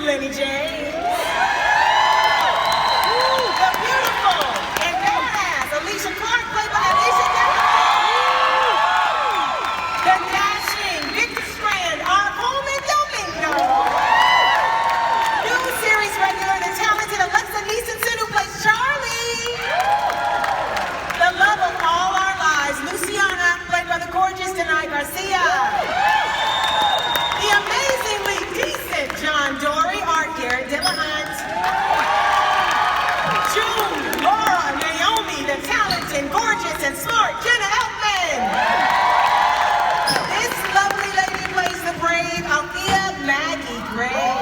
Lenny James. The beautiful and badass Alycia Clark, played by Alycia. The dashing Victor Strand, our Coleman Domingo. New series regular, the talented Alexa Neeson, who plays Charlie. The love of all our lives, Luciana, played by the gorgeous Jenna Garcia. The amazingly decent John Dory, art Garrett Dillahunt. June, Laura, Naomi, the talented, gorgeous, and smart Jenna Elfman. This lovely lady plays the brave Althea Maggie Gray.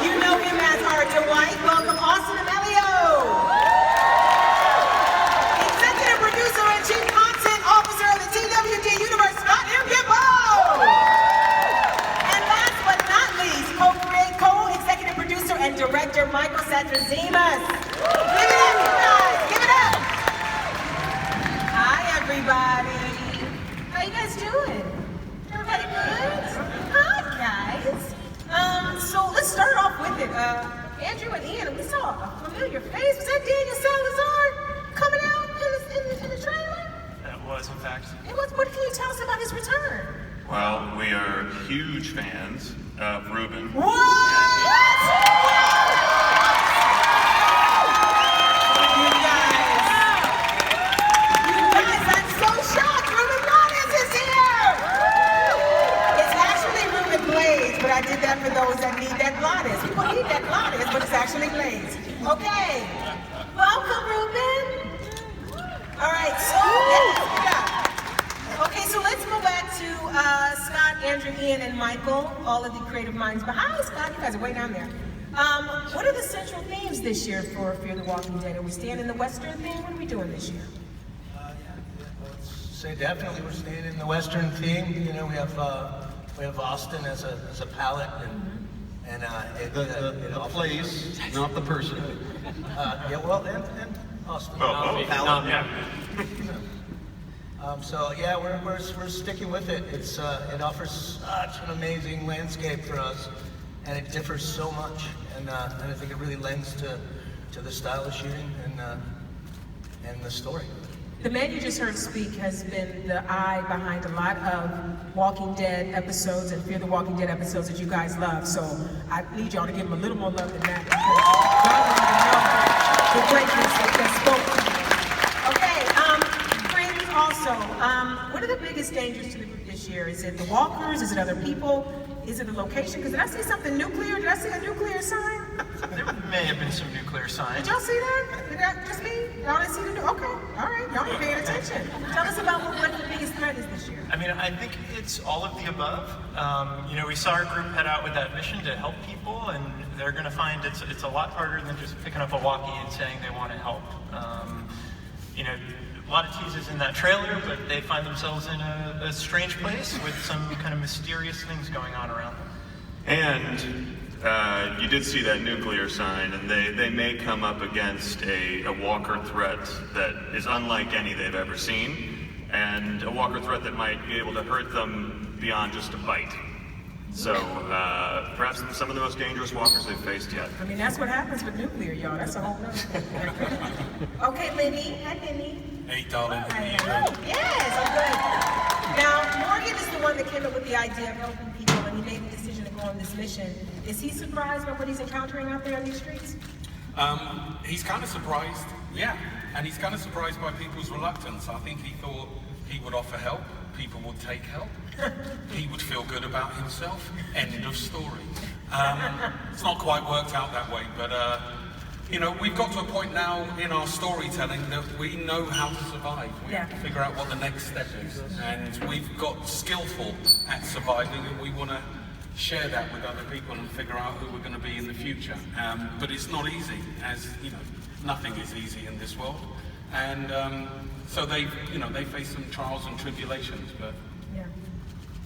You know him as our Dwight. Welcome, Austin Amelio. Executive producer and chief content officer of the TWD Universe, Scott M. Gibbo. And last but not least, co-executive producer and director Michael Satrazimas. Give it up, you guys. Give it up. Hi, everybody. How you guys doing? Everybody good? Hi, guys. So let's start off with it. Andrew and Ian, we saw a familiar face. Was that Daniel Salazar coming out in the trailer? That was, in fact. It was. What can you tell us about his return? Well, we are huge fans of Ruben. What? You guys, I'm so shocked. Ruben Blades is here. It's actually Ruben Blades, but I did that for those that need that Blades. People need that Blades, but it's actually Blades. Okay. Welcome, Ruben. All right, so okay, so let's go back to Scott, Andrew, Ian, and Michael, all of the creative minds behind. Scott, you guys are way down there. What are the central themes this year for Fear the Walking Dead? Are we staying in the Western theme? What are we doing this year? Let's say definitely we're staying in the Western theme. You know, we have Austin as a palette, and the place, not the person. Yeah, well, and Austin. Palette. Yeah. So yeah, we're sticking with it. It offers such an amazing landscape for us, and it differs so much, and I think it really lends to the style of shooting and the story. The man you just heard speak has been the eye behind a lot of Walking Dead episodes and Fear the Walking Dead episodes that you guys love. So I need y'all to give him a little more love than that, because y'all don't even know the greatness that's spoken. Also, what are the biggest dangers to the group this year? Is it the walkers? Is it other people? Is it the location? Because did I see something nuclear? Did I see a nuclear sign? There may have been some nuclear signs. Did y'all see that? Did that just me? Y'all didn't see the okay, all right, y'all been paying attention. Tell us about what the biggest threat is this year. I mean, I think it's all of the above. You know, we saw our group head out with that mission to help people, and they're going to find it's a lot harder than just picking up a walkie and saying they want to help. You know, a lot of teases in that trailer, but they find themselves in a strange place with some kind of mysterious things going on around them. And you did see that nuclear sign, and they may come up against a walker threat that is unlike any they've ever seen, and a walker threat that might be able to hurt them beyond just a bite. So, perhaps some of the most dangerous walkers they've faced yet. I mean, that's what happens with nuclear, y'all. That's a whole nother thing. Okay, Lenny. Hi, Lenny. Hey, darling. Yes, I'm good. Now, Morgan is the one that came up with the idea of helping people, and he made the decision to go on this mission. Is he surprised by what he's encountering out there on these streets? He's kind of surprised, yeah. And he's kind of surprised by people's reluctance. I think he thought he would offer help, people would take help, he would feel good about himself, end of story. It's not quite worked out that way, but you know, we've got to a point now in our storytelling that we know how to survive. We have to figure out what the next step is. And we've got skillful at surviving, and we want to share that with other people and figure out who we're going to be in the future. But it's not easy, as you know, nothing is easy in this world. And so they face some trials and tribulations, but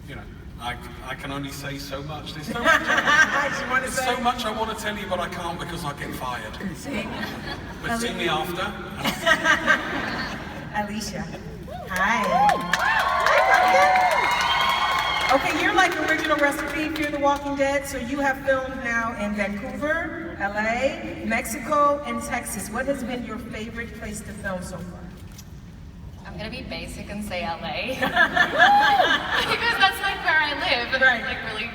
you know, I can only say so much. There's so much I want to tell you, but I can't because I get fired. But see me after. Alycia. Hi. Hi, Okay, you're like original recipe, Fear the Walking Dead, so you have filmed now in Vancouver, LA, Mexico, and Texas. What has been your favorite place to film so far? I'm gonna be basic and say LA. Because that's like where I live. And Right. like really,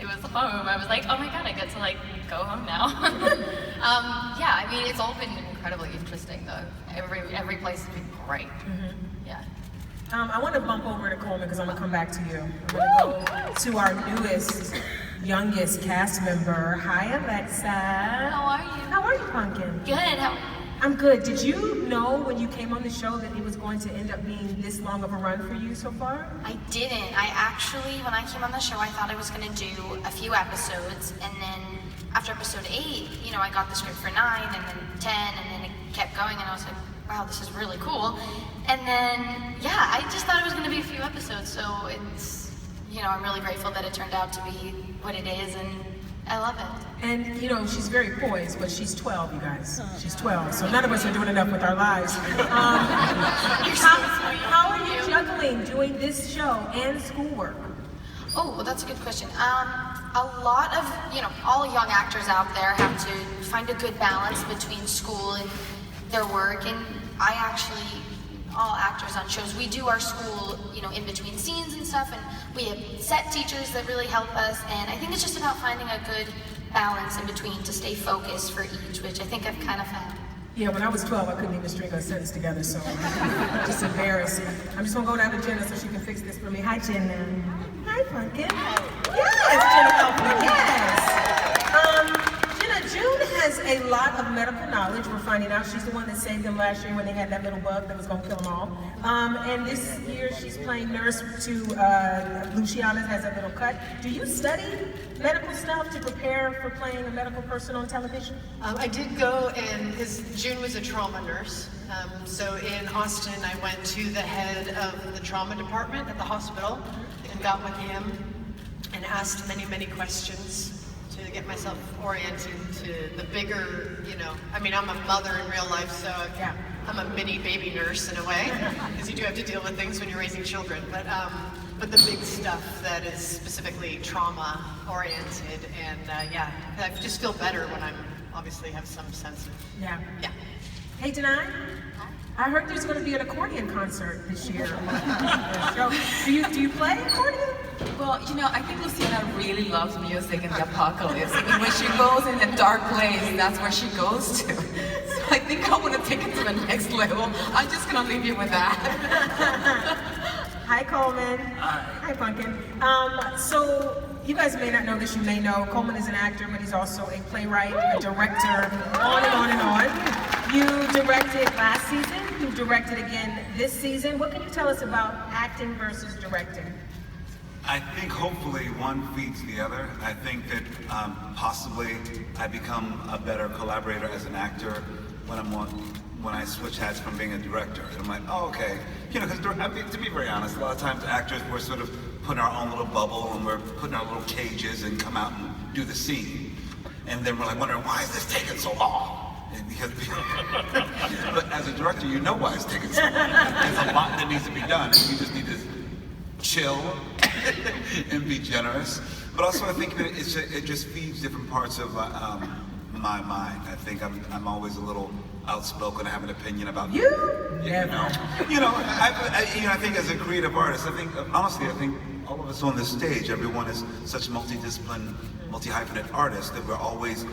it was home. I was like, oh my God, I get to like go home now. Yeah, I mean, it's all been incredibly interesting though. Every place has been great. Yeah. I want to bump over to Coleman because I'm going to come back to you. I'm going to go to our newest, youngest cast member. Hi, Alexa. How are you? How are you, Pumpkin? Good. How? I'm good. Did you know when you came on the show that it was going to end up being this long of a run for you so far? I didn't. I actually, when I came on the show, I thought I was going to do a few episodes, and then after episode 8, you know, I got the script for 9, and then 10, and then it kept going, and I was like, wow, this is really cool. And then, yeah, I just thought it was going to be a few episodes, so it's, you know, I'm really grateful that it turned out to be what it is, and I love it. And, you know, she's very poised, but she's 12, you guys. She's 12, so none of us are doing enough with our lives. How are you juggling doing this show and schoolwork? Oh, well, that's a good question. A lot of, you know, all young actors out there have to find a good balance between school and their work, and I actually, all actors on shows, we do our school, you know, in between scenes and stuff, and we have set teachers that really help us, and I think it's just about finding a good balance in between to stay focused for each, which I think I've kind of found. Yeah, when I was 12, I couldn't even string a sentence together, so just embarrassing. I'm just gonna go down to Jenna so she can fix this for me. Hi, Jenna. Hi, Pumpkin. Yes, Jenna Elfman, yes. Jenna, June has a lot of medical knowledge. We're finding out she's the one that saved them last year when they had that little bug that was gonna kill them all. And this year she's playing nurse to Luciana has a little cut. Do you study medical stuff to prepare for playing a medical person on television? I did go, and because June was a trauma nurse, so in Austin I went to the head of the trauma department at the hospital and got with him and asked many, many questions to get myself oriented to the bigger, you know, I mean, I'm a mother in real life, so Yeah. I'm a mini baby nurse in a way, because you do have to deal with things when you're raising children, but the big stuff that is specifically trauma oriented, and yeah, I just feel better when I'm obviously have some sense of, Yeah. yeah. Hey, Denai. I heard there's going to be an accordion concert this year. So, do you play accordion? Well, you know, I think Luciana really loves music and the apocalypse. I mean, when she goes in a dark place, that's where she goes to. So I think I want to take it to the next level. I'm just going to leave you with that. Hi, Coleman. Hi, Pumpkin. So you guys may not know this, you may know, Coleman is an actor, but he's also a playwright, a director, on and on and on. You directed last season, you directed again this season. What can you tell us about acting versus directing? I think hopefully one feeds the other. I think that possibly I become a better collaborator as an actor when I switch hats from being a director. And I'm like, oh, okay. You know, because I mean, to be very honest, a lot of times actors, we're sort of put in our own little bubble and we're put in our little cages and come out and do the scene. And then we're like wondering, why is this taking so long? And because, but as a director, you know why it's taking so long. There's a lot that needs to be done, and you just need to chill and be generous. But also, I think that it just feeds different parts of my mind. I think I'm always a little outspoken. I have an opinion about You? I think as a creative artist, I think honestly, I think all of us on this stage, everyone is such multidisciplined, multi-hyphenate artists that we're always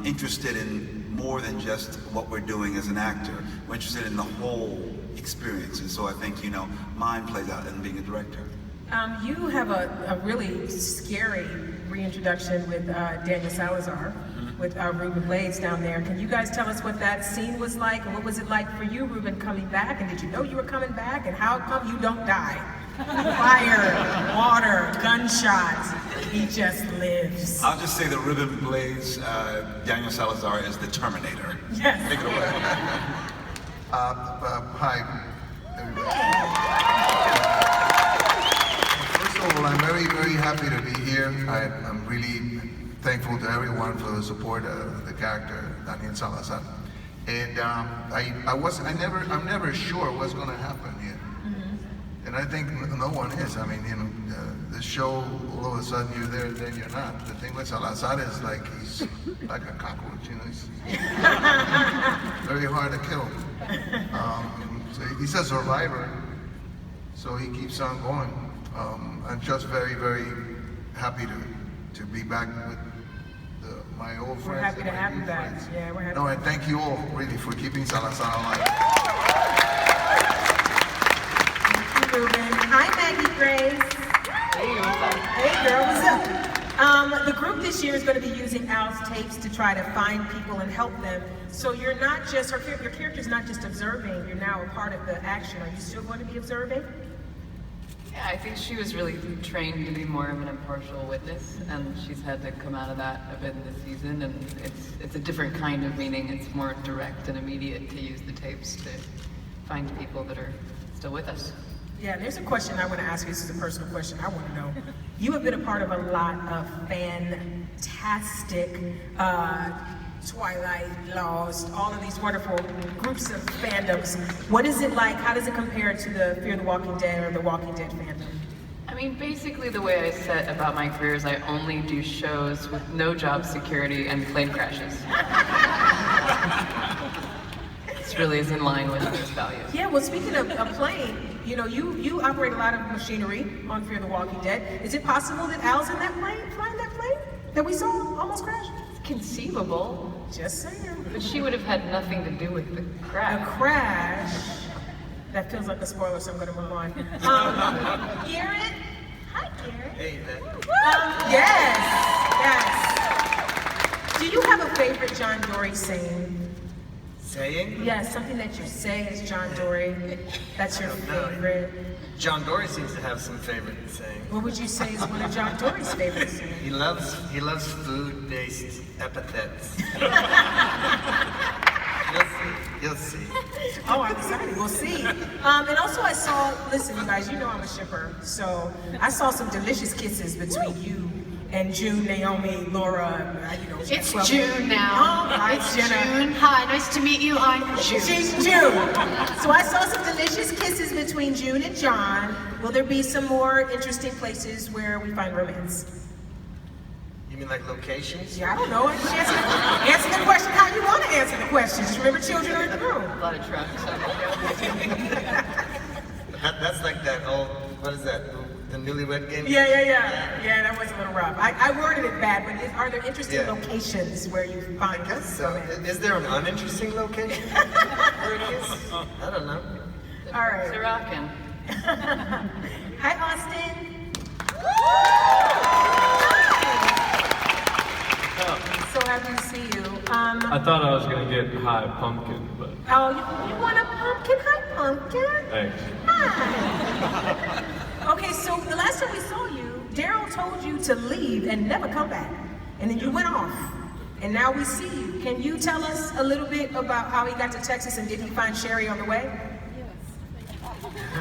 interested in more than just what we're doing as an actor. We're interested in the whole experience, and so I think, you know, mine plays out in being a director. You have a really scary reintroduction with Daniel Salazar, with Ruben Blades down there. Can you guys tell us what that scene was like, and what was it like for you, Ruben, coming back? And did you know you were coming back? And how come you don't die? Fire, water, gunshots. He just lives. I'll just say that Ruben Blades, Daniel Salazar is the Terminator. Yes. Take it away. Hi, everybody. First of all, I'm very, very happy to be here. I'm really thankful to everyone for the support of the character, Daniel Salazar. And I'm never sure what's going to happen here. And I think no one is. I mean, you know, the show, all of a sudden you're there, then you're not. The thing with Salazar is like he's like a cockroach, you know. He's very hard to kill. So he's a survivor, so he keeps on going. I'm just very, very happy to be back with my old friends. We're happy to and my have new you back. friends. Yeah, we're happy. No, and thank you all really for keeping Salazar alive. Thank you, Ruben. Hi, Maggie Grace. Hey, what's up? Hey, girl, what's up? The group this year is going to be using Al's tapes to try to find people and help them. So you're not just, your character's not just observing, you're now a part of the action. Are you still going to be observing? Yeah, I think she was really trained to be more of an impartial witness, and she's had to come out of that a bit this season, and it's a different kind of meaning. It's more direct and immediate to use the tapes to find people that are still with us. Yeah, there's a question I want to ask you. This is a personal question I want to know. You have been a part of a lot of fantastic Twilight, Lost, all of these wonderful groups of fandoms. What is it like? How does it compare to the Fear the Walking Dead or the Walking Dead fandom? I mean, basically the way I set about my career is I only do shows with no job security and plane crashes. This really is in line with those values. Yeah, well, speaking of a plane, you know, you operate a lot of machinery on Fear the Walking Dead. Is it possible that Al's in that plane, flying that plane that we saw almost crash? It's conceivable. Just saying. But she would have had nothing to do with the crash. The crash. That feels like a spoiler, so I'm going to move on. Garrett? Hi, Garrett. Hey, man. Yes. Do you have a favorite John Dory saying? Saying? Yes, something that you say is John Dory. That's your favorite. John Dory seems to have some favorite sayings. What would you say is one of John Dory's favorite sayings? He loves food-based epithets. You'll see. Oh, I'm excited. We'll see. And also I saw, listen, you guys, you know I'm a shipper, so I saw some delicious kisses between you and June, Naomi, Laura, you know. It's June now. Oh, it's Jenna. June. Hi, nice to meet you. I'm June. She's June. So I saw some delicious kisses between June and John. Will there be some more interesting places where we find romance? You mean like locations? Yeah, I don't know. Answer the question how you want to answer the question. Just remember, children are in the room. A lot of trucks. That's like that old, what is that? The Newlywed Game? Yeah, that was a little rough. I worded it bad, but are there interesting locations where you find I guess so. Is there an uninteresting location where it is? I don't know. All right. It's rockin'. Hi, Austin. So happy to see you. I thought I was gonna get high pumpkin, but Oh, you want a pumpkin? Hi, pumpkin. thanks. Hi. Okay, so the last time we saw you, Daryl told you to leave and never come back. And then you went off. And now we see you. Can you tell us a little bit about how he got to Texas and did he find Sherry on the way?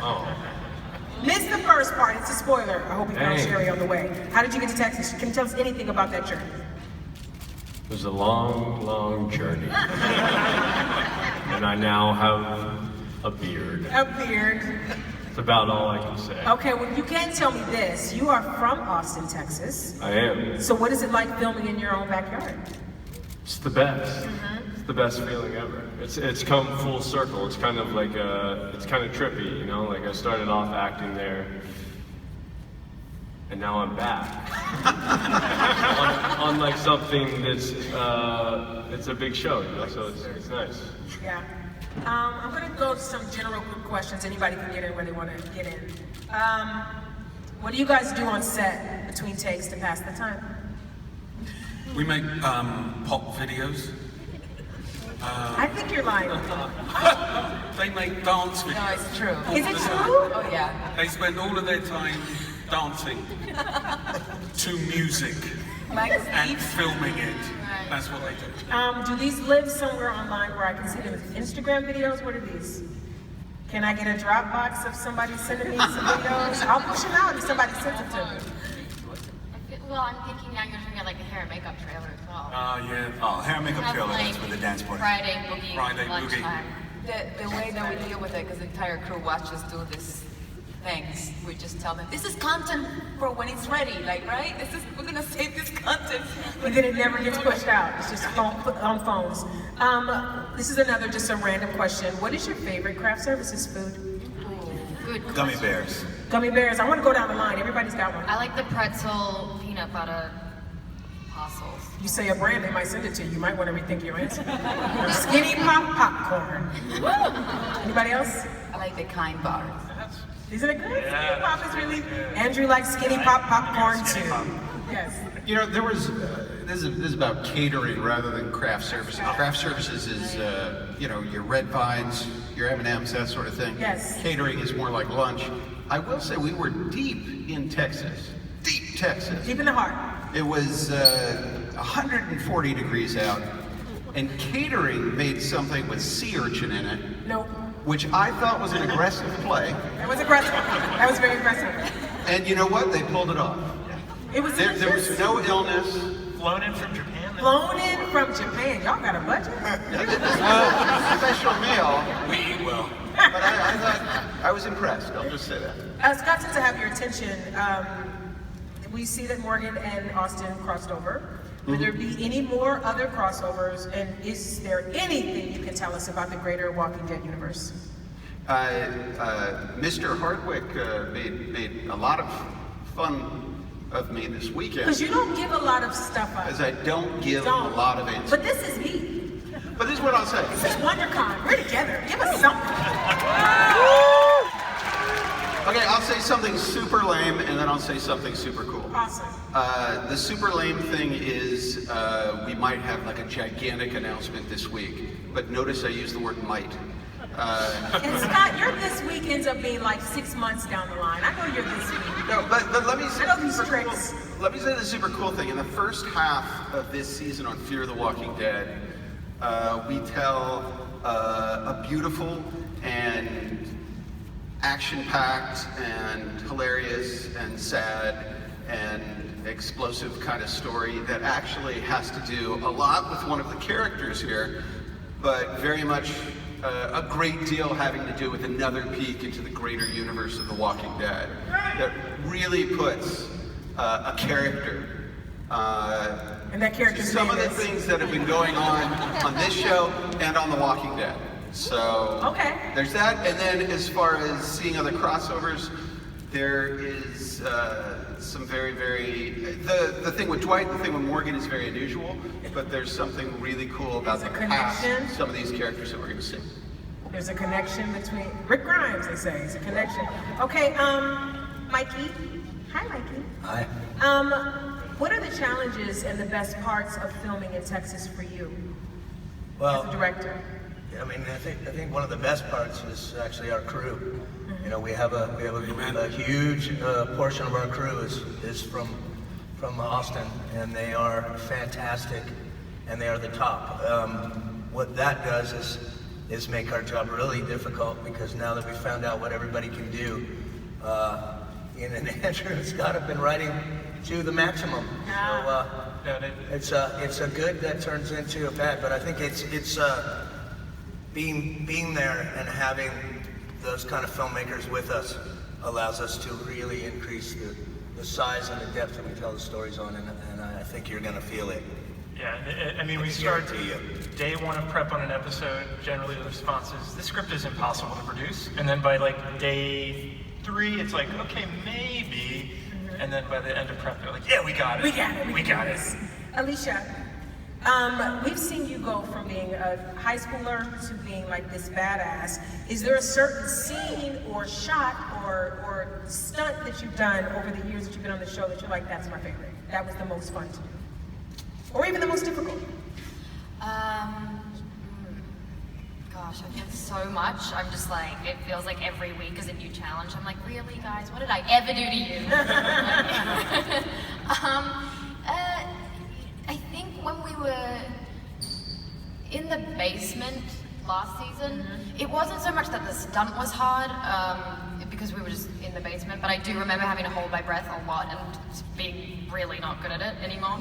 Oh, Missed the first part. It's a spoiler. I hope he found Dang. Sherry on the way. How did you get to Texas? Can you tell us anything about that journey? it was a long, long journey, and I now have a beard. A beard. That's about all I can say. Okay, well, you can tell me this. You are from Austin, Texas. I am. So what is it like filming in your own backyard? It's the best. It's the best feeling ever. It's come full circle. It's kind of like it's kind of trippy, you know. Like I started off acting there, and now I'm back on like something that's it's a big show, you know. So it's nice. Yeah. I'm going to go to some general group questions. Anybody can get in where they want to get in. What do you guys do on set between takes to pass the time? We make pop videos. I think you're lying. They make dance videos. No, it's true. Is it true? Oh, yeah. They spend all of their time dancing to music and filming it. That's what they do. Do these live somewhere online where I can see them? Instagram videos? What are these? Can I get a Dropbox of somebody sending me some videos? I'll push them out if somebody sends it to me. Well, I'm thinking now you're doing like a hair and makeup trailer as well. Yeah. Oh, hair and makeup Have, trailer, like, that's for the dance party. Friday boogie, Friday boogie. lunchtime. The way that we deal with it, because the entire crew watches do this things. We just tell them, this is content for when it's ready, like, right? We're gonna save this content. And then it never gets pushed out. It's just on phones. This is another, just a random question. What is your favorite craft services food? Good question. Gummy bears. Gummy bears. I want to go down the line. Everybody's got one. I like the pretzel peanut butter parcels. You say a brand, they might send it to you. You might want to rethink your answer. Skinny Pop popcorn. Anybody else? I like the kind bars. These are the good. Yeah, Skinny Pop is really. good. Andrew likes Skinny Pop popcorn Skinny too. Pop. Yes. You know, there was, this is about catering rather than craft services. Craft services is, you know, your red vines, your M&Ms, that sort of thing. Yes. Catering is more like lunch. I will say we were deep in Texas. Deep Texas. Deep in the heart. It was 140 degrees out, and catering made something with sea urchin in it, Nope. which I thought was an aggressive play. That was aggressive. That was very aggressive. And you know what? They pulled it off. It was There was delicious. no illness. Flown in from Japan. Flown in from Japan. Y'all got a budget? Special meal. We eat well. But I thought, I was impressed, I'll just say that. Scott, since I have your attention, we see that Morgan and Austin crossed over. Will there be any more other crossovers, and is there anything you can tell us about the greater Walking Dead universe? Mr. Hardwick made a lot of fun of me this weekend. Because you don't give a lot of stuff up. As I don't give a lot of answers. But this is me. But this is what I'll say. This is WonderCon. We're together. Give us something. Okay, I'll say something super lame, and then I'll say something super cool. Awesome. The super lame thing is we might have like a gigantic announcement this week, but notice I use the word might. And Scott, your this week ends up being like 6 months down the line. I know you're this week. No, but let me say I know these tricks. Let me say the super cool thing. In the first half of this season on Fear the Walking Dead, we tell a beautiful and action-packed and hilarious and sad and explosive kind of story that actually has to do a lot with one of the characters here, but very much a great deal having to do with another peek into the greater universe of The Walking Dead that really puts a character and that character's some of name the is? things that have been going on this show and on The Walking Dead. So there's that, and then as far as seeing other crossovers, there is some very, the thing with Dwight, the thing with Morgan is very unusual, but there's something really cool about the past, some of these characters that we're going to see. There's a connection between Rick Grimes, they say. It's a connection. Okay, Mikey. Hi, Mikey. Hi. What are the challenges and the best parts of filming in Texas for you Well, as a director? I mean, I think one of the best parts is actually our crew. You know, we have a huge portion of our crew is from Austin, and they are fantastic, and they are the top. What that does is make our job really difficult, because now that we found out what everybody can do, Ian and Andrew and Scott have been writing to the maximum. So it's a good that turns into a bad, but I think it's being there and having those kind of filmmakers with us allows us to really increase the size and the depth that we tell the stories on, and I think you're going to feel it. Yeah, I mean, we start day one of prep on an episode, generally the response is, this script is impossible to produce, and then by like day 3, it's like, okay, maybe, and then by the end of prep, they're like, yeah, we got it. We got it. Alycia, we've seen you go from being a high schooler to being like this badass. Is there a certain scene or shot or stunt that you've done over the years that you've been on the show that you're like, that's my favorite? That was the most fun to do? Or even the most difficult? Gosh, I've done so much. I'm just like, it feels like every week is a new challenge. I'm like, really, guys, what did I ever do to you? I think when we were in the basement last season, it wasn't so much that the stunt was hard, because we were just in the basement, but I do remember having to hold my breath a lot and being really not good at it anymore.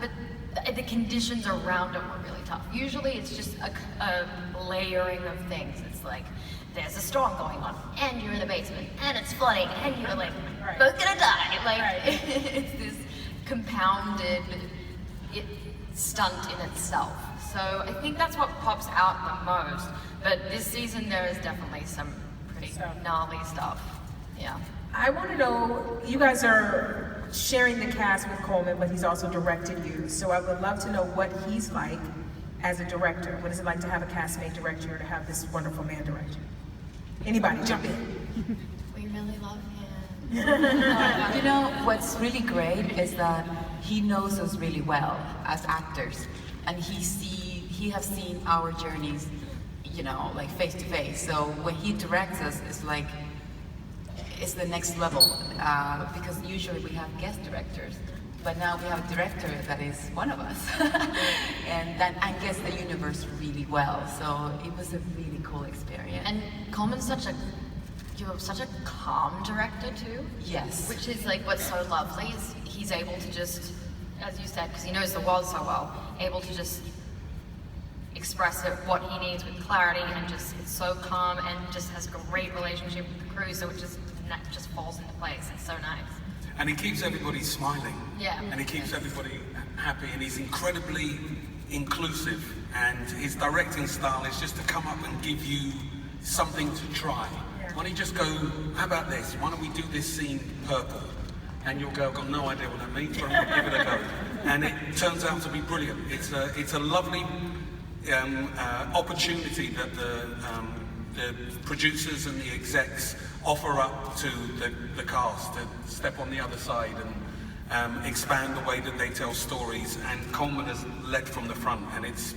But the conditions around it were really tough. Usually it's just a layering of things. It's like, there's a storm going on, and you're in the basement, and it's flooding, and you're like, both gonna die. Like, it's this compounded stunt in itself. So I think that's what pops out the most. But this season there is definitely some pretty gnarly stuff. Yeah. I want to know, you guys are sharing the cast with Coleman, but he's also directed you. So I would love to know what he's like as a director. What is it like to have a castmate direct you or to have this wonderful man direct you? Anybody, jump in. We really love him. You know, what's really great is that he knows us really well as actors. And he has seen our journeys, you know, like face to face. So when he directs us, it's like, it's the next level, because usually we have guest directors, but now we have a director that is one of us, and gets the universe really well. So it was a really cool experience. And Coleman's you're such a calm director too. Yes. Which is like what's so lovely is he's able to just, as you said, because he knows the world so well, able to just express what he needs with clarity, and just it's so calm and just has a great relationship with the crew, so it just falls into place. It's so nice. And he keeps everybody smiling. Yeah. And he keeps everybody happy, and he's incredibly inclusive. And his directing style is just to come up and give you something to try. Why don't you just go, how about this? Why don't we do this scene purple? And you'll go, I've got no idea what that means, but I'm gonna give it a go. And it turns out to be brilliant. It's a lovely opportunity that the producers and the execs offer up to the cast to step on the other side and expand the way that they tell stories. And Coleman has led from the front, and it's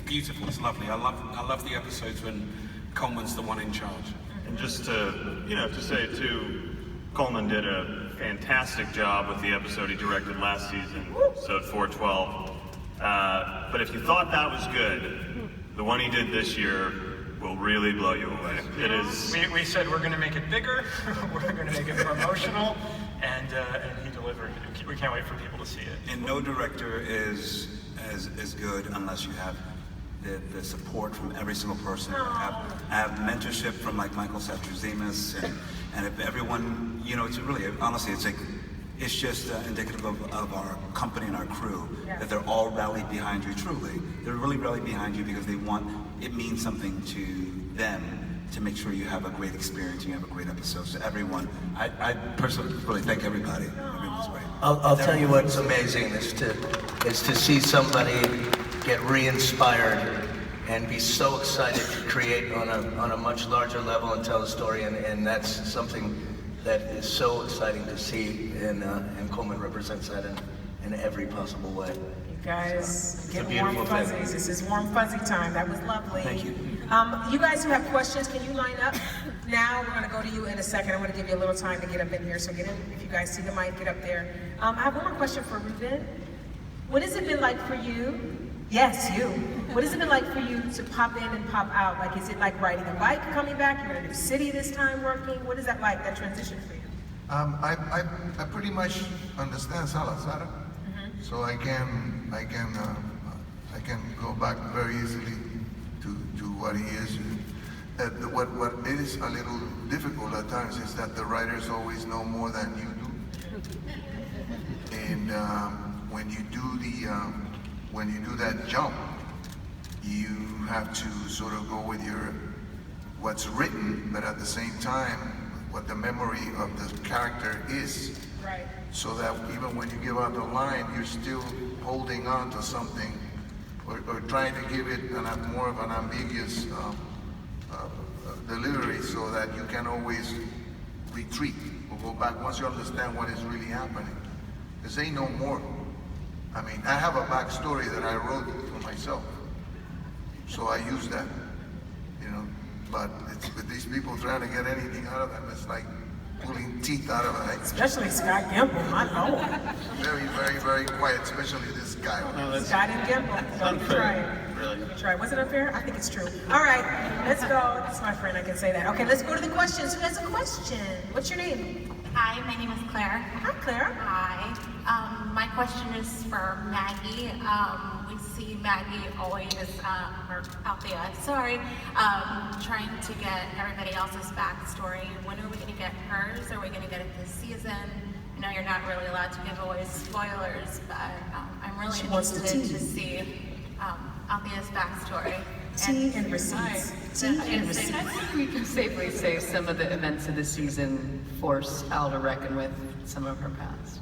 beautiful. It's lovely. I love the episodes when Coleman's the one in charge. And just to say too, Coleman did a fantastic job with the episode he directed last season, episode 412. But if you thought that was good, the one he did this year will really blow you away. It is. We said we're going to make it bigger, we're going to make it more emotional, and he delivered. We can't wait for people to see it. And no director is as good unless you have the support from every single person. I have mentorship from like Michael Satrazimas, and if everyone, it's really, honestly, it's just indicative of our company and our crew, that they're all rallied behind you, truly. They're really rallied behind you because it means something to them to make sure you have a great experience and you have a great episode. So everyone, I personally really thank everybody. Everyone's great. I'll tell you what's amazing is to see somebody get re-inspired and be so excited to create on a much larger level and tell a story, and that's something that is so exciting to see, and Coleman represents that in every possible way. You guys, So, get warm fuzzies. This is warm fuzzy time. That was lovely. Thank you. You guys who have questions, can you line up? Now we're going to go to you in a second. I'm going to give you a little time to get up in here. So get in. If you guys see the mic, get up there. I have one more question for Ruben. What has it been like for you? Yes, you. What has it been like for you to pop in and pop out? Like, is it like riding a bike coming back? You're in a new city this time working. What is that like, that transition for you? I pretty much understand Salazar, so I can go back very easily to what he is. What is a little difficult at times is that the writers always know more than you do, and when you do that jump, you have to sort of go with what's written, but at the same time, what the memory of the character is. Right. So that even when you give out the line, you're still holding on to something, or trying to give it more of an ambiguous delivery, so that you can always retreat or go back once you understand what is really happening. Because ain't no more. I mean, I have a backstory that I wrote for myself, so I use that, but it's with these people trying to get anything out of them, it's like pulling teeth out of it. Especially Scott Gimple, my lord. Very, very, very quiet, especially this guy. Scott and Gimple. Don't you try it. Really? Don't you try it. Was it unfair? I think it's true. All right, let's go. That's my friend, I can say that. Okay, let's go to the questions. Who has a question? What's your name? Hi, my name is Claire. Hi, Claire. Hi. My question is for Maggie. We see Maggie always, or Althea, sorry, trying to get everybody else's backstory. When are we going to get hers? Are we going to get it this season? I know you're not really allowed to give away spoilers, but I'm really interested to see Althea's backstory. Tea and receipts. Tea and receipts. I think we can safely say some of the events of the season force Al to reckon with some of her past.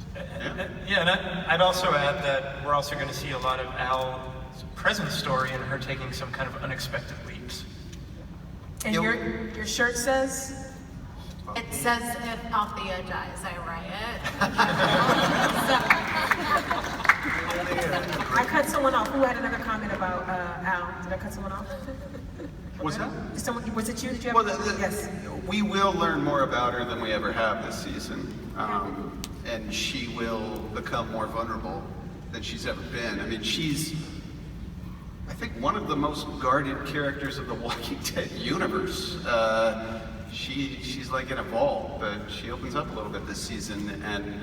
Yeah, and I'd also add that we're also going to see a lot of Al's present story and her taking some kind of unexpected leaps. And your shirt says? It says if Althea dies, I riot. I cut someone off. Who had another comment about Al? Did I cut someone off? What's that? Was it you? Did you have yes. We will learn more about her than we ever have this season. And she will become more vulnerable than she's ever been. I mean, she's, I think, one of the most guarded characters of the Walking Dead universe. She's like in a vault, but she opens up a little bit this season, and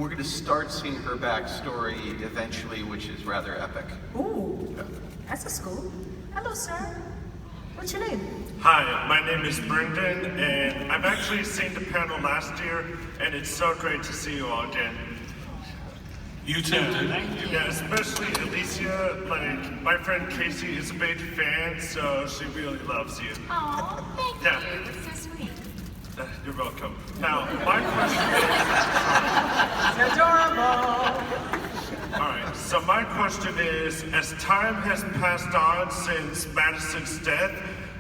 we're going to start seeing her backstory eventually, which is rather epic. Ooh, that's a scoop. Hello, sir. What's your name? Hi, my name is Brendan, and I've actually seen the panel last year, and it's so great to see you all again. You too. Thank you. Yeah, especially Alycia. Like, my friend Casey is a big fan, so she really loves you. Oh, thank you. That's so sweet. You're welcome. Now, my question is... Adorable! Alright, so my question is, as time has passed on since Madison's death,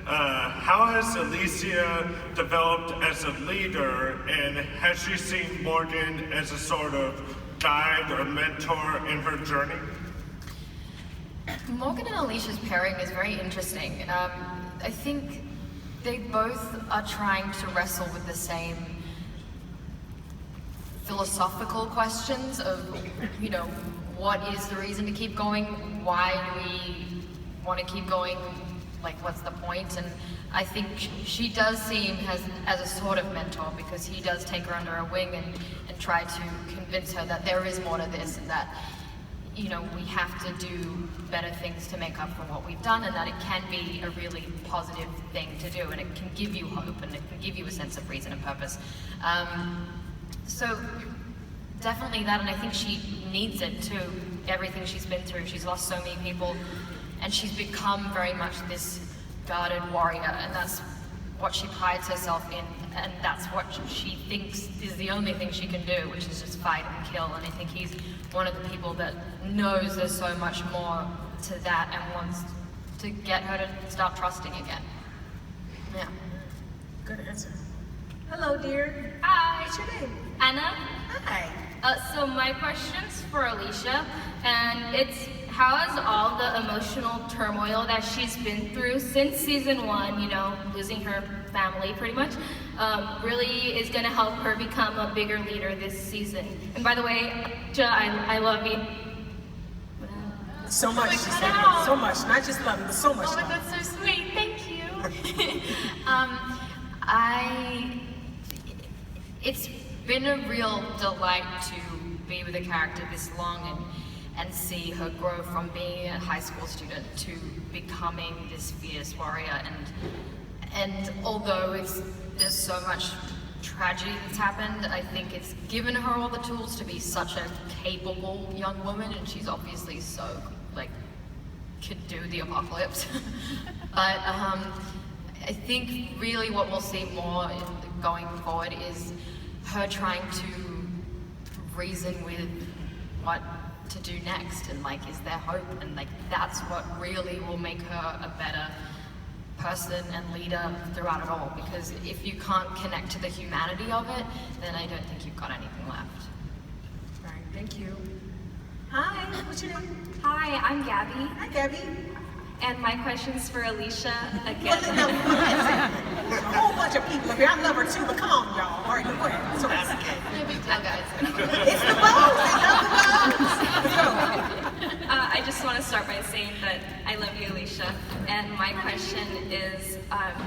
how has Alycia developed as a leader, and has she seen Morgan as a sort of guide or mentor in her journey? Morgan and Alicia's pairing is very interesting. I think they both are trying to wrestle with the same philosophical questions of, you know, what is the reason to keep going? Why do we want to keep going? Like, what's the point? And I think she does see him as a sort of mentor, because he does take her under a wing and try to convince her that there is more to this, and that, you know, we have to do better things to make up for what we've done, and that it can be a really positive thing to do, and it can give you hope, and it can give you a sense of reason and purpose. So definitely that, and I think she needs it too. Everything she's been through, she's lost so many people, and she's become very much this guarded warrior, and that's what she prides herself in, and that's what she thinks is the only thing she can do, which is just fight and kill. And I think he's one of the people that knows there's so much more to that and wants to get her to start trusting again. Yeah. Good answer. Hello, dear. Hi. What's your name? Anna. Hi. So my question's for Alycia, and it's, how has all the emotional turmoil that she's been through since season 1, you know, losing her family pretty much, really is going to help her become a bigger leader this season? And by the way, I love you. So much, she said. So much, not just love, but so much Oh my love. God, so sweet. Thank you. It's been a real delight to be with a character this long and see her grow from being a high school student to becoming this fierce warrior. And although there's so much tragedy that's happened, I think it's given her all the tools to be such a capable young woman, and she's obviously so, like, could do the apocalypse. But I think really what we'll see more going forward is her trying to reason with what to do next, and like, is there hope? And like, that's what really will make her a better person and leader throughout it all, because if you can't connect to the humanity of it, then I don't think you've got anything left. All right, thank you. Hi, what's your name? Hi, I'm Gabby. Hi, Gabby. And my question's for Alycia again. A whole bunch of people up here. I love her too, but come on, y'all. All right, go ahead. So that's okay. No big deal, guys. It's the bows. It's not the bows. Let's go. I just want to start by saying that I love you, Alycia. Alycia, and my question is,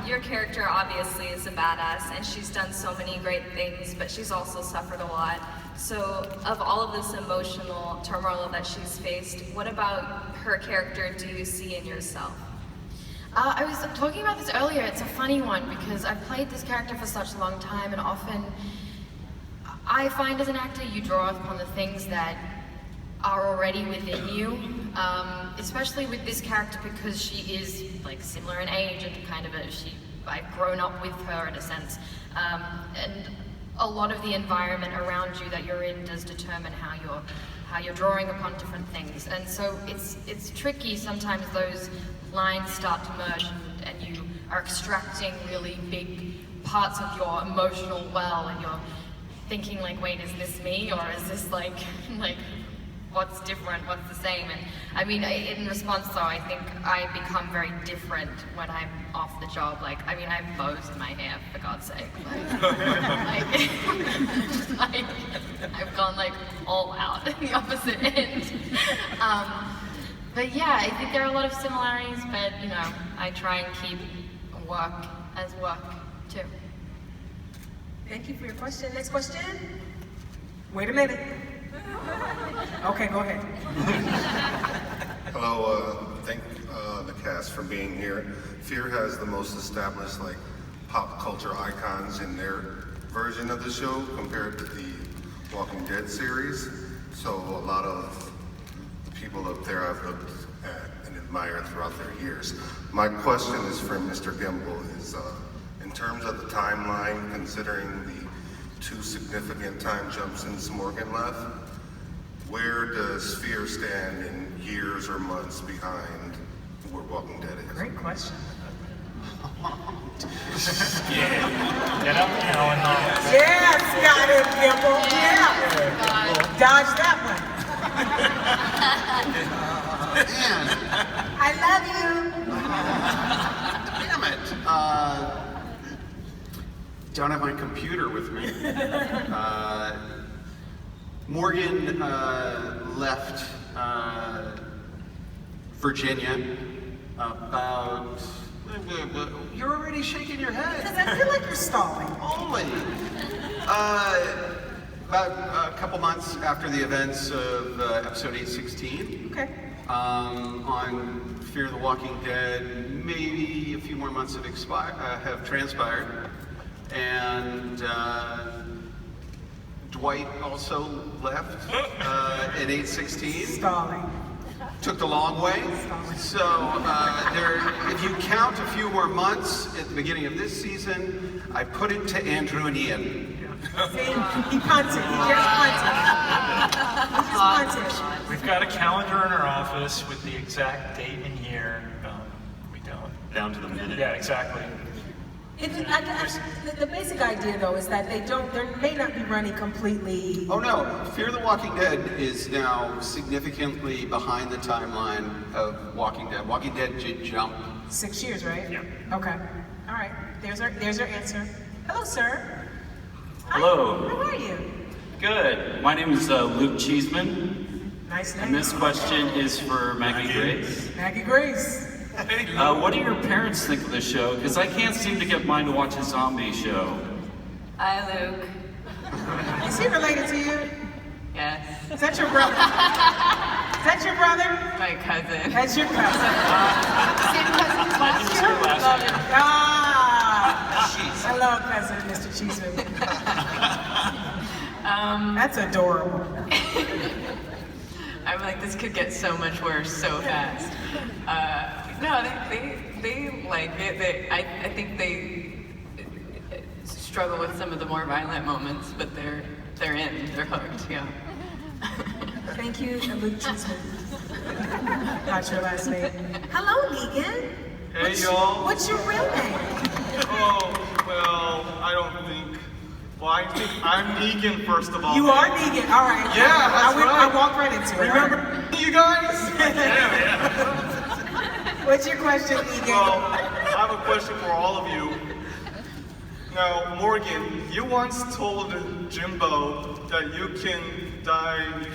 your character obviously is a badass, and she's done so many great things, but she's also suffered a lot. So, of all of this emotional turmoil that she's faced, what about her character do you see in yourself? I was talking about this earlier. It's a funny one because I've played this character for such a long time, and often I find as an actor you draw upon the things that are already within you, especially with this character because she is like similar in age and kind of I've grown up with her in a sense, and a lot of the environment around you that you're in does determine how you're drawing upon different things, and so it's tricky sometimes. Those lines start to merge and you are extracting really big parts of your emotional well, and you're thinking like, wait, is this me, or is this like what's different, what's the same? And I mean, in response though, I think I become very different when I'm off the job. Like, I mean, I've bows in my hair, for God's sake. Like, I've gone like all out at the opposite end. But yeah, I think there are a lot of similarities, but you know, I try and keep work as work too. Thank you for your question. Next question. Wait a minute. Okay, go ahead. Hello, thank the cast for being here. Fear has the most established like pop culture icons in their version of the show compared to the Walking Dead series. So a lot of people up there I've looked at and admired throughout their years. My question is for Mr. Gimble is, in terms of the timeline, considering the 2 significant time jumps since Morgan left, where does Fear stand in years or months behind where Walking Dead is? Great question. Get up now and Yes, got it, Gimble. Yeah. Dodge that one. Man, I love you. damn it. Don't have my computer with me. Morgan left Virginia about... You're already shaking your head. Because I feel like you're stalling. Only. About a couple months after the events of episode 816. Okay. On Fear the Walking Dead, maybe a few more months have transpired. And Dwight also left in 816. Stalling. Took the long way. So if you count a few more months at the beginning of this season, I put it to Andrew and Ian. See, he punted. He just punted. He just punted. We've got a calendar in our office with the exact date and year. We don't. Down to the minute. Yeah, exactly. The basic idea, though, is that they may not be running completely. Oh no, Fear the Walking Dead is now significantly behind the timeline of Walking Dead. Walking Dead did jump. 6 years, right? Yeah. Okay. All right. There's our answer. Hello, sir. Hello. Hi. How are you? Good. My name is Luke Cheeseman. Nice name. And this question is for Maggie Grace. Maggie Grace. What do your parents think of the show? Because I can't seem to get mine to watch a zombie show. Hi, Luke. Is he related to you? Yes. Is that your brother? Is that your brother? My cousin. That's your cousin. Same cousin last year? Hello, cousin, Mr. Cheeseman. That's adorable. I'm like, this could get so much worse so fast. No, they like it. I think they struggle with some of the more violent moments, but they're hooked, yeah. Thank you, Luke Cheeseman. Not your last name. Hello, Negan. Hey, y'all. What's your real name? Oh, well, I don't think. Well, I think I'm Negan, first of all. You are Negan, all right. Yeah, that's right. I walked right into it. Remember you guys? Yeah. What's your question, Negan? Well, I have a question for all of you. Now, Morgan, you once told Jimbo that you can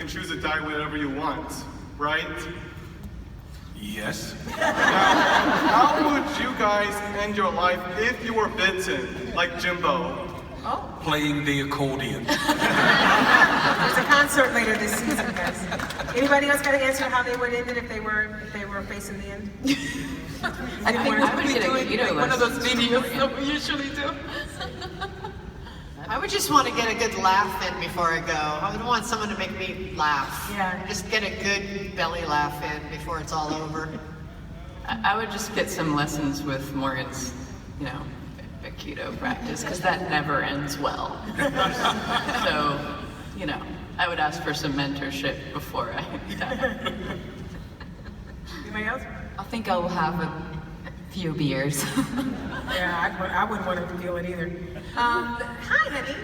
choose to die whenever you want, right? Yes. How would you guys end your life if you were bitten, like Jimbo? Playing the accordion. There's a concert later this season, guys. Anybody else got an answer how they would end it if they were facing the end? I think I would be doing like one of those videos that we usually do. I would just want to get a good laugh in before I go. I would want someone to make me laugh. Yeah. Just get a good belly laugh in before it's all over. I would just get some lessons with Morgan's, Aikido practice, because that never ends well. So, I would ask for some mentorship before I die. Anybody else? I think I'll have a few beers. Yeah, I wouldn't want to feel it either. Hi, honey.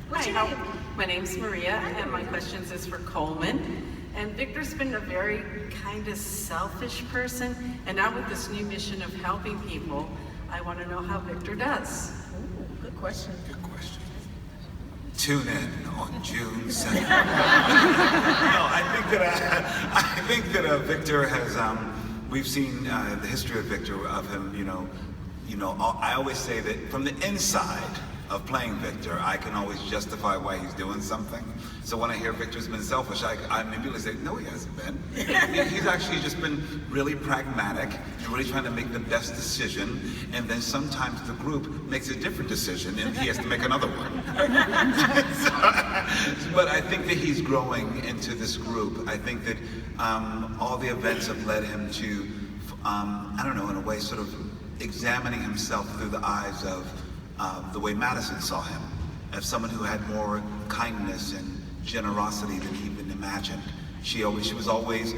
What's your name? My name's Maria, and my questions is for Coleman. And Victor's been a very kind of selfish person, and now with this new mission of helping people, I want to know how Victor does. Ooh, good question. Good question. Tune in on June 2nd. No, I think that Victor has. We've seen the history of Victor, of him. I always say that from the inside of playing Victor, I can always justify why he's doing something. So when I hear Victor's been selfish, I immediately say, no, he hasn't been. He's actually just been really pragmatic and really trying to make the best decision. And then sometimes the group makes a different decision and he has to make another one. But I think that he's growing into this group. I think that all the events have led him to, in a way, sort of examining himself through the eyes of the way Madison saw him, as someone who had more kindness and generosity than he even imagined. She was always,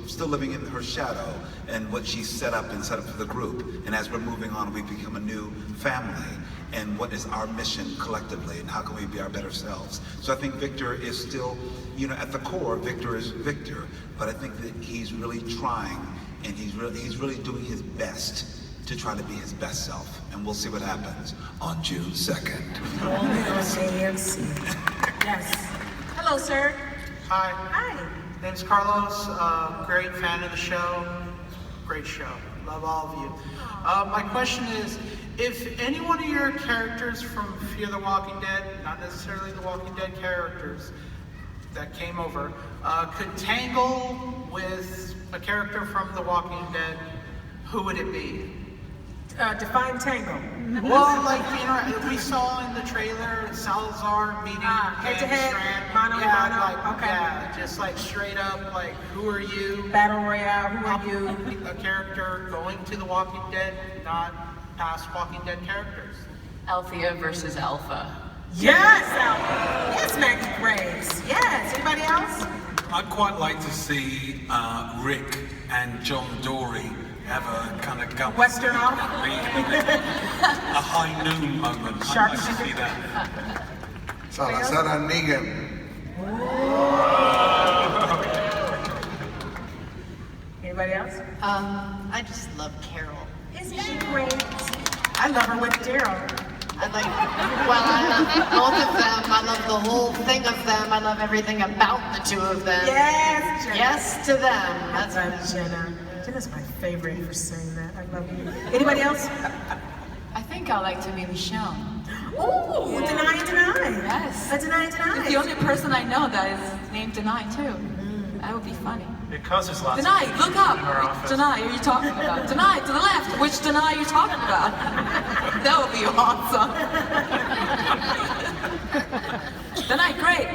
still living in her shadow and what she set up for the group. And as we're moving on, we become a new family. And what is our mission collectively, and how can we be our better selves? So I think Victor is still, at the core, Victor is Victor. But I think that he's really trying, and he's really doing his best to try to be his best self. And we'll see what happens on June 2nd. Only on AMC. Yes. Hello, sir. Hi. Hi. Name's Carlos. Great fan of the show. Great show. Love all of you. My question is, if any one of your characters from Fear the Walking Dead, not necessarily the Walking Dead characters that came over, could tangle with a character from The Walking Dead, who would it be? Define tangle. Well, we saw in the trailer Salazar meeting head-to-head, Strand. mano a mano. Okay. Yeah, just straight up, who are you? Battle Royale, who are you? A character going to The Walking Dead, not past Walking Dead characters. Althea versus Alpha. Yes, Alpha. Yes, Maggie Graves. Yes. Anybody else? I'd quite like to see Rick and John Dory have a kind of gut. Western off? A high noon moment. I'd like to see that. Salazar and Negan. Anybody else? I just love Carol. Isn't she great? I love her with Daryl. I love both of them. I love the whole thing of them. I love everything about the two of them. Yes, Jenna. Yes to them. That's Jenna. Jenna's my favorite for saying that. I love you. Anybody else? I think I like to be Michelle. Ooh, yeah. Deny and Deny. Yes. Deny and Deny. It's the only person I know that is named Deny too. That would be funny. It causes lots Deny, of look up. in our Which office. Deny are you talking about? Deny, to the left. Which Deny are you talking about? That would be awesome. Deny, great.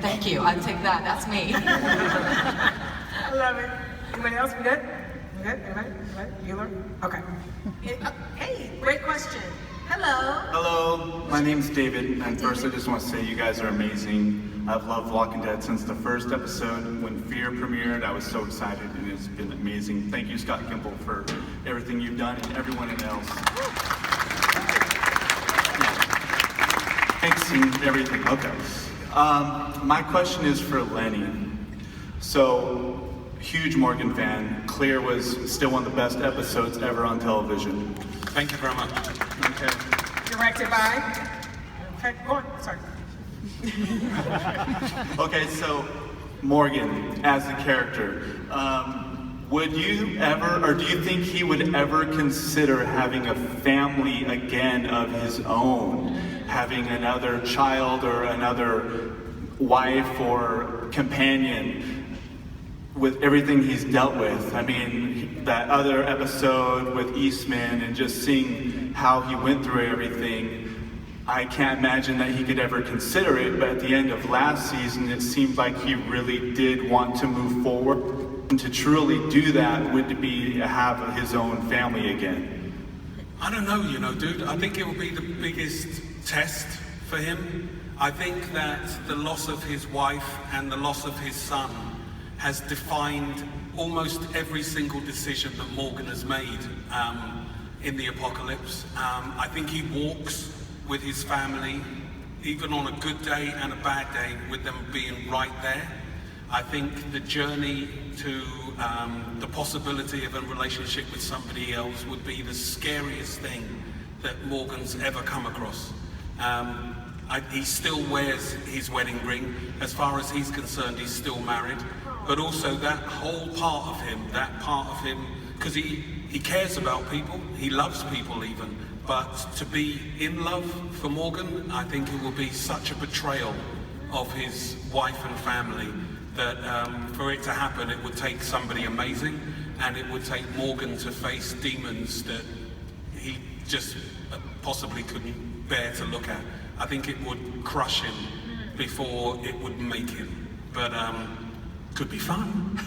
Thank you. I'll take that. That's me. I love it. Anybody else? We good? We good? Anybody? Bueller? Okay. Hey, great question. Hello. Hello, my name's David, and first I just want to say you guys are amazing. I've loved Walking Dead since the first episode. When Fear premiered, I was so excited, and it's been amazing. Thank you, Scott Kimball, for everything you've done, and everyone else. Thanks and everything. Okay. My question is for Lenny. So, huge Morgan fan. Clear was still one of the best episodes ever on television. Thank you very much. Okay. Directed by? Okay, go on. Sorry. Okay, so Morgan, as a character, would you ever, or do you think he would ever consider having a family again of his own? Having another child or another wife or companion with everything he's dealt with? I mean, that other episode with Eastman and just seeing how he went through everything, I can't imagine that he could ever consider it, but at the end of last season, it seemed like he really did want to move forward. And to truly do that would be have his own family again. I don't know, you know, dude. I think it will be the biggest test for him. I think that the loss of his wife and the loss of his son has defined almost every single decision that Morgan has made in the apocalypse. I think he walks with his family, even on a good day and a bad day, with them being right there. I think the journey to the possibility of a relationship with somebody else would be the scariest thing that Morgan's ever come across. He still wears his wedding ring. As far as he's concerned, he's still married. But also that whole part of him, because he cares about people, he loves people even. But to be in love for Morgan, I think it will be such a betrayal of his wife and family that for it to happen, it would take somebody amazing, and it would take Morgan to face demons that he just possibly couldn't bear to look at. I think it would crush him before it would make him, but could be fun.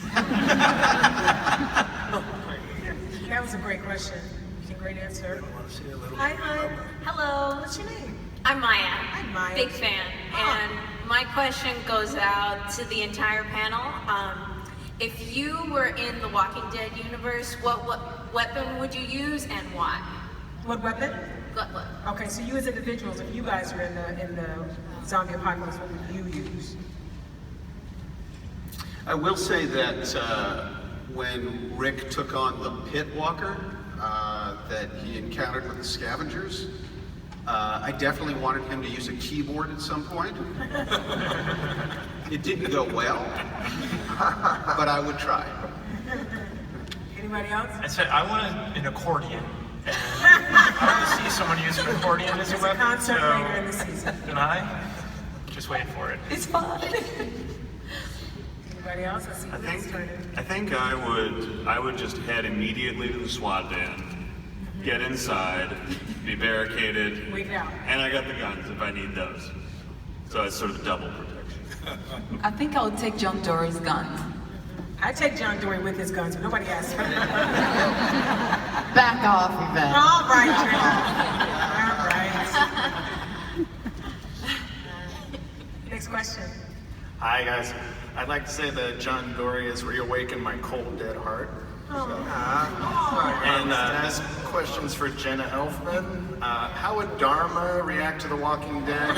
That was a great question. Great answer. Hi. Hello. What's your name? I'm Maya. Hi, Maya. Big fan. And my question goes out to the entire panel. If you were in the Walking Dead universe, what weapon would you use and why? What weapon? What? Okay, so you as individuals, if you guys are in the zombie apocalypse, what would you use? I will say that when Rick took on the pit walker that he encountered with the scavengers, I definitely wanted him to use a keyboard at some point. It didn't go well, but I would try. Anybody else? I said I want an accordion. And I want to see someone use an accordion as a weapon. Concert later in the season. Can I? Just wait for it. It's fun. Anybody else? I think I would just head immediately to the SWAT van, get inside, be barricaded, Wait out. and I got the guns if I need those. So it's sort of double protection. I think I would take John Dory's guns. I take John Dory with his guns, but nobody asked for that. Back off, Yvette. All right, Jenna. All right. Next question. Hi guys. I'd like to say that John Dory has reawakened my cold, dead heart. And this question's for Jenna Elfman. How would Dharma react to The Walking Dead?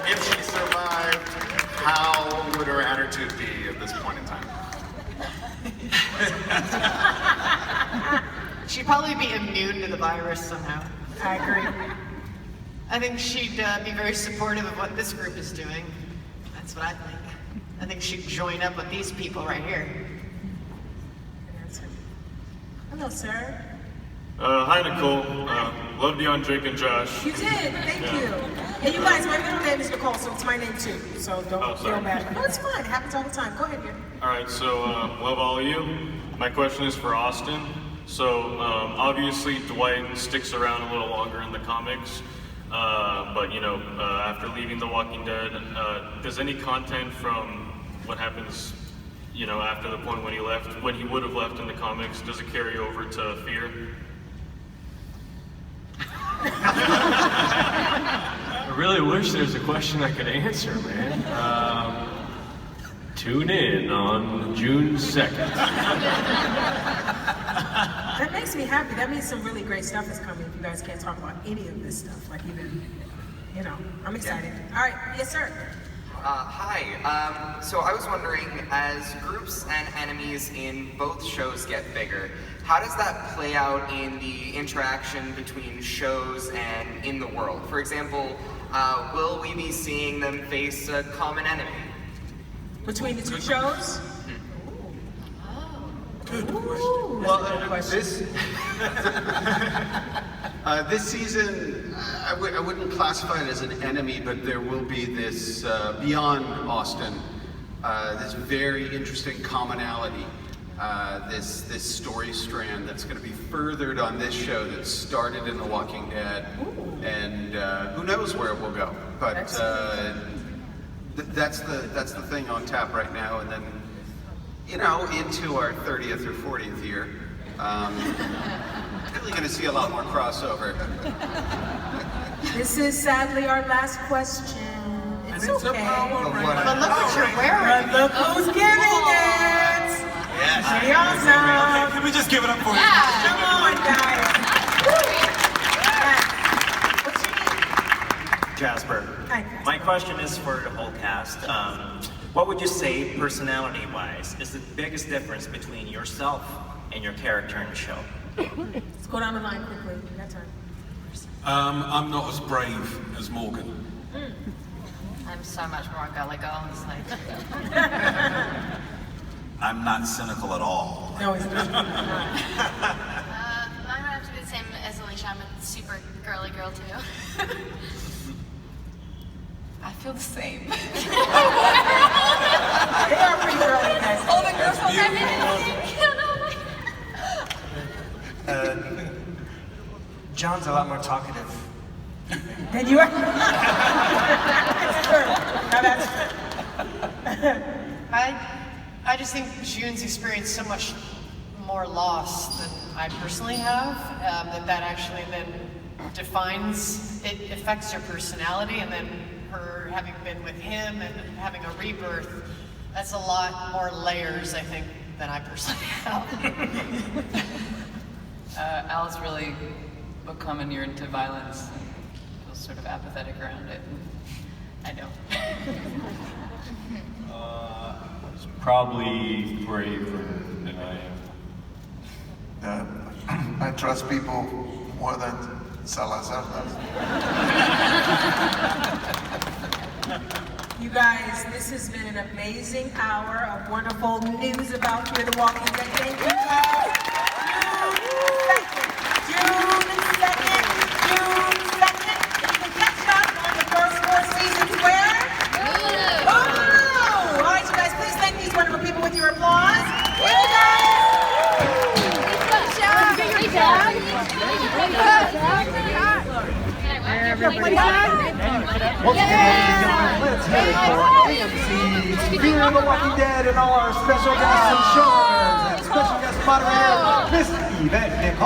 If she survived, how would her attitude be at this point in time? She'd probably be immune to the virus somehow. I agree. I think she'd be very supportive of what this group is doing. That's what I think. I think she'd join up with these people right here. Hello, sir. Hi, Nicole. Loved you on Drake and Josh. You did. Thank you. And you guys, my middle name is Nicole, so it's my name too. So don't feel bad. No, it's fine. It happens all the time. Go ahead, here. All right, so love all of you. My question is for Austin. So obviously Dwight sticks around a little longer in the comics, but you know, after leaving The Walking Dead, does any content from what happens, you know, after the point when he left, when he would have left in the comics, does it carry over to Fear? I really wish there's a question I could answer, man. Tune in on June 2nd. That makes me happy. That means some really great stuff is coming if you guys can't talk about any of this stuff. Like even, you know, I'm excited. All right, yes, sir. Hi. So I was wondering, as groups and enemies in both shows get bigger, how does that play out in the interaction between shows and in the world? For example, will we be seeing them face a common enemy? Between the two shows? Well, this season, I wouldn't classify it as an enemy, but there will be this, beyond Austin, this very interesting commonality, this story strand that's going to be furthered on this show that started in The Walking Dead, and who knows where it will go. But that's the thing on tap right now, and then, you know, into our 30th or 40th year. Really going to see a lot more crossover. This is sadly our last question. It's okay. But look what you're wearing. But look who's giving it. Yes. Pretty awesome. Can we just give it up for you? Come on, guys. Jasper. Hi. My question is for the whole cast. What would you say, personality-wise, is the biggest difference between yourself and your character in the show? Let's go down the line quickly. We got time. I'm not as brave as Morgan. I'm so much more gullible. It's like... I'm not cynical at all. No, he's not. Mine would have to be the same as Alycia. I'm a super girly girl too. I feel the same. They are pretty girly guys. All the girls will John's a lot more talkative. Then you are. That's true. Now that's true. I just think June's experienced so much more loss than I personally have, that actually then defines, it affects her personality, and then her having been with him and having a rebirth, that's a lot more layers, I think, than I personally have. Al's really become inured to violence and feels sort of apathetic around it. I know. It's probably braver than I am. I trust people more than Salazar does. You guys, this has been an amazing hour of wonderful news about Fear the Walking Dead. Thank you guys. June 2nd. You can catch up on the first 4 seasons where? Hulu. All right, you guys, please thank these wonderful people with your applause. Thank you guys. Let's hear it for AMC's Fear the Walking Dead and all our special guests and showrunners and special guest moderator, Miss Yvette Nicole.